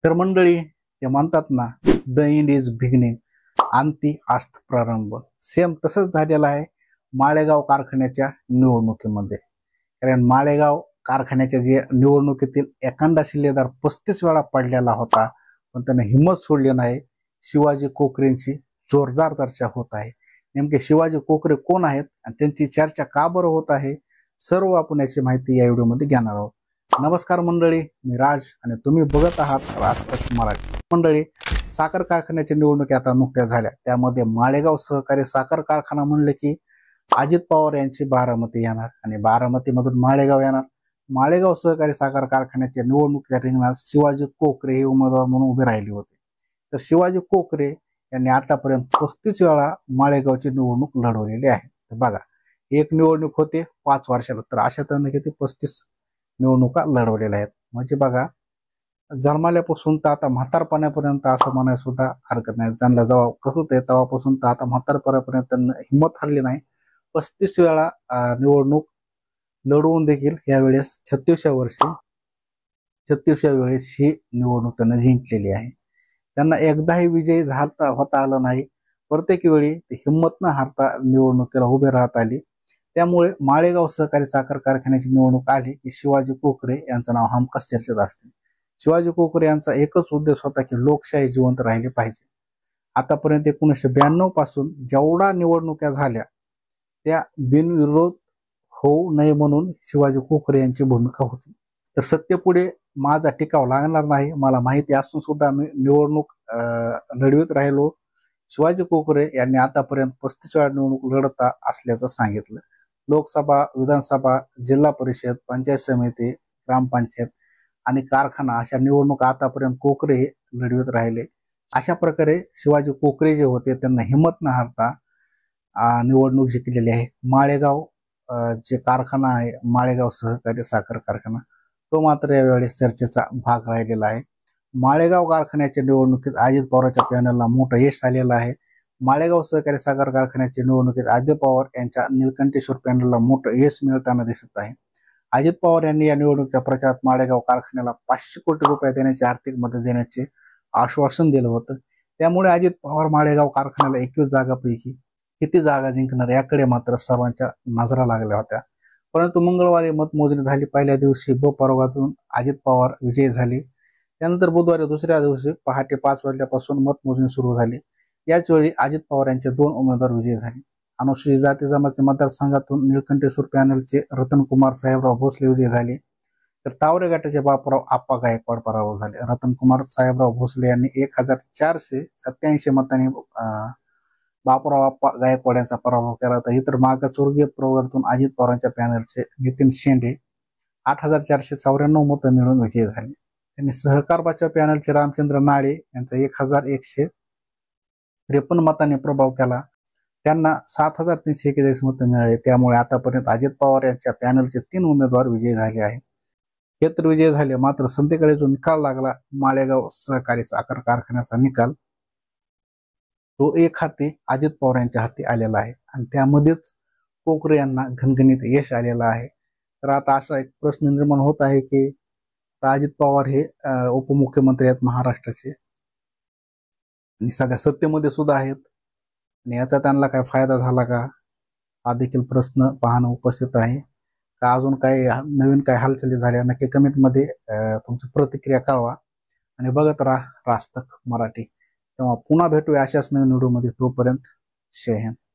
तर मंडळी ते म्हणतात ना, द एंड इज बिगिनिंग, अंती आस्त प्रारंभ. सेम तसंच झालेलं आहे माळेगाव कारखान्याच्या निवडणुकीमध्ये. कारण माळेगाव कारखान्याच्या जे निवडणुकीतील एखादा शिलेदार 35 वेळा पडलेला होता, पण त्याने हिंमत सोडली नाही. शिवाजी कोकरेंची जोरदार चर्चा होत आहे. नेमके शिवाजी कोकरे कोण आहेत आणि त्यांची चर्चा का बरं होत आहे, सर्व आपण याची माहिती या व्हिडिओमध्ये घेणार आहोत. नमस्कार मंडळी, मी राज आणि तुम्ही बघत आहात राजतक मराठी. मंडळी, साखर कारखान्याच्या निवडणुकी आता नुकत्याच झाल्या. त्यामध्ये माळेगाव सहकारी साखर कारखाना म्हणले की अजित पवार यांची बारामती येणार आणि बारामतीमधून माळेगाव येणार. माळेगाव सहकारी साखर कारखान्याच्या निवडणुकीच्या रिंगणात शिवाजी कोकरे हे उमेदवार म्हणून उभे राहिले होते. तर शिवाजी कोकरे यांनी आतापर्यंत 35 वेळा माळेगावची निवडणूक लढवलेली आहे. तर बघा, एक निवडणूक होते 5 वर्षाला, तर अशा त्यांनी किती 35 निवडणुका लढवलेल्या आहेत. म्हणजे बघा, जन्मल्यापासून तर आता म्हातारपणापर्यंत असं म्हणायला सुद्धा हरकत नाही. त्यांना जेव्हा कसं होते तेव्हापासून तर आता म्हातारपणापर्यंत त्यांना हिंमत हरली नाही. 35 वेळा निवडणूक लढवून देखील यावेळेस 36व्या वेळेस ही निवडणूक त्यांना जिंकलेली आहे. त्यांना एकदाही विजयी होता आला नाही. प्रत्येक वेळी हिंमत न हारता निवडणुकीला उभे राहत आली. त्यामुळे माळेगाव सहकारी साखर कारखान्याची निवडणूक आली की शिवाजी कोकरे यांचं नाव हमखास चर्चेत असते. शिवाजी कोकरे यांचा एकच उद्देश होता की लोकशाही जिवंत राहिली पाहिजे. आतापर्यंत 1992 पासून जेवढा निवडणुका झाल्या त्या बिनविरोध होऊ नये म्हणून शिवाजी कोकरे यांची भूमिका होती. तर सत्तेपुढे माझा टिकाव लागणार नाही, मला माहिती असून सुद्धा मी निवडणूक लढवित राहिलो. शिवाजी कोकरे यांनी आतापर्यंत 35 वेळा निवडणूक लढता असल्याचं सांगितलं. लोकसभा, विधानसभा, जिल्हा परिषद, पंचायत समिती, ग्रामपंचायत आणि कारखाना अशा निवडणुका आतापर्यंत कोकरे हे लढवित राहिले. अशा प्रकारे शिवाजी कोकरे जे होते त्यांना हिंमत न हारता निवडणूक जिंकलेली आहे. माळेगाव जे कारखाना आहे, माळेगाव सहकारी साखर कारखाना, तो मात्र यावेळेस चर्चेचा भाग राहिलेला आहे. माळेगाव कारखान्याच्या निवडणुकीत अजित पवारच्या पॅनलला मोठं यश आलेलं आहे. माळेगाव सहकारी साखर कारखान्याच्या निवडणुकीत अजित पवार यांच्या निलकंठेश्वर पॅनलला मोठं यश मिळताना दिसत आहे. अजित पवार यांनी या निवडणुकीच्या प्रचारात माळेगाव कारखान्याला 500 कोटी रुपये देण्याची आर्थिक मदत देण्याचे आश्वासन दिलं होतं. त्यामुळे अजित पवार माळेगाव कारखान्याला 21 जागापैकी किती जागा जिंकणार याकडे मात्र सर्वांच्या नजरा लागल्या होत्या. परंतु मंगळवारी मतमोजणी झाली. पहिल्या दिवशी ब प्रभागातून अजित पवार विजयी झाले. त्यानंतर बुधवारी दुसऱ्या दिवशी पहाटे 5 वाजल्यापासून मतमोजणी सुरू झाली. याच वेळी अजित पवार यांचे 2 उमेदवार विजयी झाले. अनुसूचित जाती जमाती मतदारसंघातून निलकंठेश्वर पॅनलचे रतनकुमार साहेबराव भोसले विजयी झाले. तर तावरे गटाचे बापूराव आप्पा गायकवाड पराभव झाले. रतनकुमार साहेबराव भोसले यांनी 1487 मतांनी बापूराव आप्पा गायकवाड यांचा पराभव केला. तर इतर मागासवर्गीय प्रवर्गातून अजित पवारांच्या पॅनलचे नितीन शेंडे 8494 मतं मिळून विजयी झाले. त्यांनी सहकार बचाव पॅनलचे रामचंद्र नाळे यांचा 1153 मतांनी प्रभाव केला. त्यांना 7341 मतं मिळाली. त्यामुळे आतापर्यंत अजित पवार यांच्या पॅनलचे 3 उमेदवार विजयी झाले आहेत. हे तर विजयी झाले, मात्र संध्याकाळी जो निकाल लागला माळेगाव सहकारी साखर कारखान्याचा निकाल, तो एक हाती अजित पवार यांच्या हाती आलेला आहे आणि त्यामध्येच कोकरे यांना घणघणीत यश आलेलं आहे. तर आता असा एक प्रश्न निर्माण होत आहे की अजित पवार हे उपमुख्यमंत्री आहेत महाराष्ट्राचे आणि सध्या सत्तेमध्ये सुद्धा आहेत आणि याचा त्यांना काय फायदा झाला का, हा देखील प्रश्न पाहणं उपस्थित आहे. का अजून काही नवीन काय हालचाली झाल्या, नक्की कमेंटमध्ये तुमची प्रतिक्रिया कळवा आणि बघत राहा राजतक मराठी. तेव्हा पुन्हा भेटूया अशाच नवीन व्हिडिओमध्ये. तोपर्यंत जय हिंद.